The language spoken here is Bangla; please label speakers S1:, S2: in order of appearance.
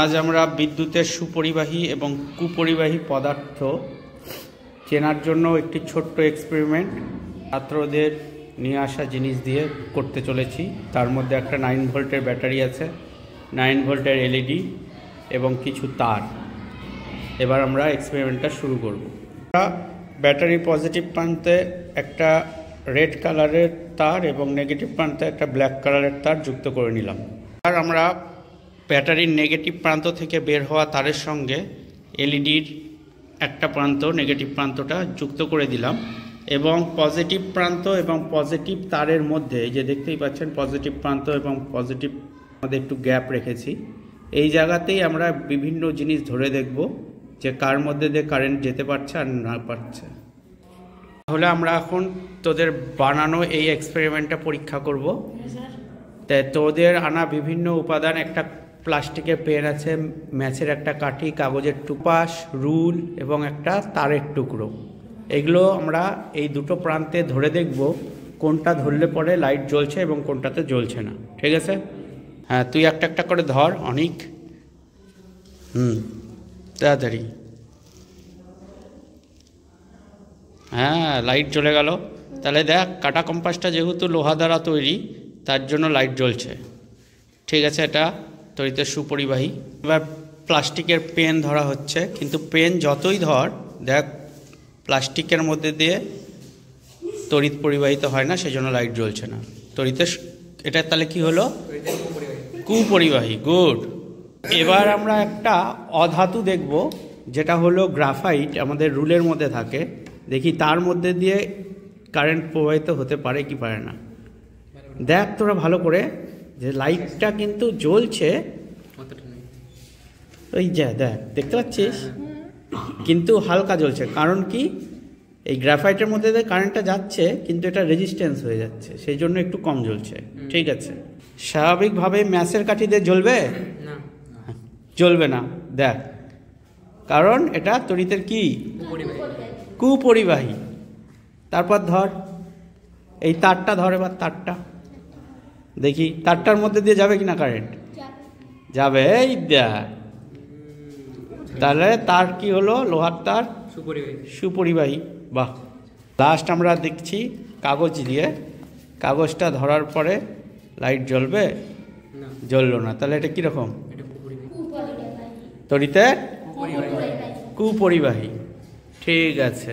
S1: আজ আমরা বিদ্যুতের সুপরিবাহী এবং কুপরিবাহী পদার্থ চেনার জন্য একটি ছোট্ট এক্সপেরিমেন্ট ছাত্রদের নিয়ে আসা জিনিস দিয়ে করতে চলেছি। তার মধ্যে একটা 9 ভোল্টের ব্যাটারি আছে, 9 ভোল্টের এলইডি এবং কিছু তার। এবার আমরা এক্সপেরিমেন্টটা শুরু করব। ব্যাটারির পজিটিভ প্রান্তে একটা রেড কালারের তার এবং নেগেটিভ প্রান্তে একটা ব্ল্যাক কালারের তার যুক্ত করে নিলাম। আর আমরা ব্যাটারির নেগেটিভ প্রান্ত থেকে বের হওয়া তারের সঙ্গে এলইডির একটা প্রান্ত, নেগেটিভ প্রান্তটা যুক্ত করে দিলাম এবং পজিটিভ প্রান্ত এবং পজিটিভ তারের মধ্যে, এই যে দেখতেই পাচ্ছেন পজিটিভ প্রান্ত এবং পজিটিভ মধ্যে একটু গ্যাপ রেখেছি। এই জায়গাতেই আমরা বিভিন্ন জিনিস ধরে দেখব যে কার মধ্যে দিয়ে কারেন্ট যেতে পারছে আর না পারছে। তাহলে আমরা এখন তোদের বানানো এই এক্সপেরিমেন্টটা পরীক্ষা করব। তাই তোদের আনা বিভিন্ন উপাদান, একটা প্লাস্টিকের পেন আছে, ম্যাচের একটা কাঠি, কাগজের টুপাস, রুল এবং একটা তারের টুকরো। এগুলো আমরা এই দুটো প্রান্তে ধরে দেখব কোনটা ধরলে পরে লাইট জ্বলছে এবং কোনটাতে জ্বলছে না। ঠিক আছে? হ্যাঁ, তুই একটা একটা করে ধর অনেক। তাড়াতাড়ি। হ্যাঁ, লাইট জ্বলে গেল। তাহলে দেখ, কাটা কম্পাসটা যেহেতু লোহা দ্বারা তৈরি তার জন্য লাইট জ্বলছে। ঠিক আছে, এটা তড়িতের সুপরিবাহী। এবার প্লাস্টিকের পেন ধরা হচ্ছে, কিন্তু পেন যতই ধর, দেখ প্লাস্টিকের মধ্যে দিয়ে তড়িৎ পরিবাহিত হয় না, সেই জন্য লাইট জ্বলছে না। তড়িতের এটা তাহলে কি হলো? কুপরিবাহী। গুড। এবার আমরা একটা অধাতু দেখব, যেটা হলো গ্রাফাইট, আমাদের রুলের মধ্যে থাকে। দেখি তার মধ্যে দিয়ে কারেন্ট প্রবাহিত হতে পারে কি পারে না। দেখ তোরা ভালো করে যে লাইটটা কিন্তু জ্বলছে, ওই যা দেখ, দেখতে পাচ্ছিস, কিন্তু হালকা জ্বলছে। কারণ কি? এই গ্রাফাইটের মধ্যে দিয়ে কারেন্টটা যাচ্ছে, কিন্তু এটা রেজিস্ট্যান্স হয়ে যাচ্ছে, সেই জন্য একটু কম জ্বলছে। ঠিক আছে। স্বাভাবিকভাবে ম্যাচের কাঠি দিয়ে জ্বলবে না, জ্বলবে না। দেখ, কারণ এটা তড়িতের কি? কুপরিবাহী। তারপর ধর এই তারটা, ধর এবার তারটা দেখি, তারটার মধ্যে দিয়ে যাবে কিনা কারেন্ট? যাবে। এই দেখ, তাহলে তার কি হলো? লোহার তার সুপরিবাহী। বাহ। লাস্ট আমরা দেখছি কাগজ দিয়ে, কাগজটা ধরার পরে লাইট জ্বলবে? জ্বললো না। তাহলে এটা কিরকম? তড়িতের কুপরিবাহী। ঠিক আছে।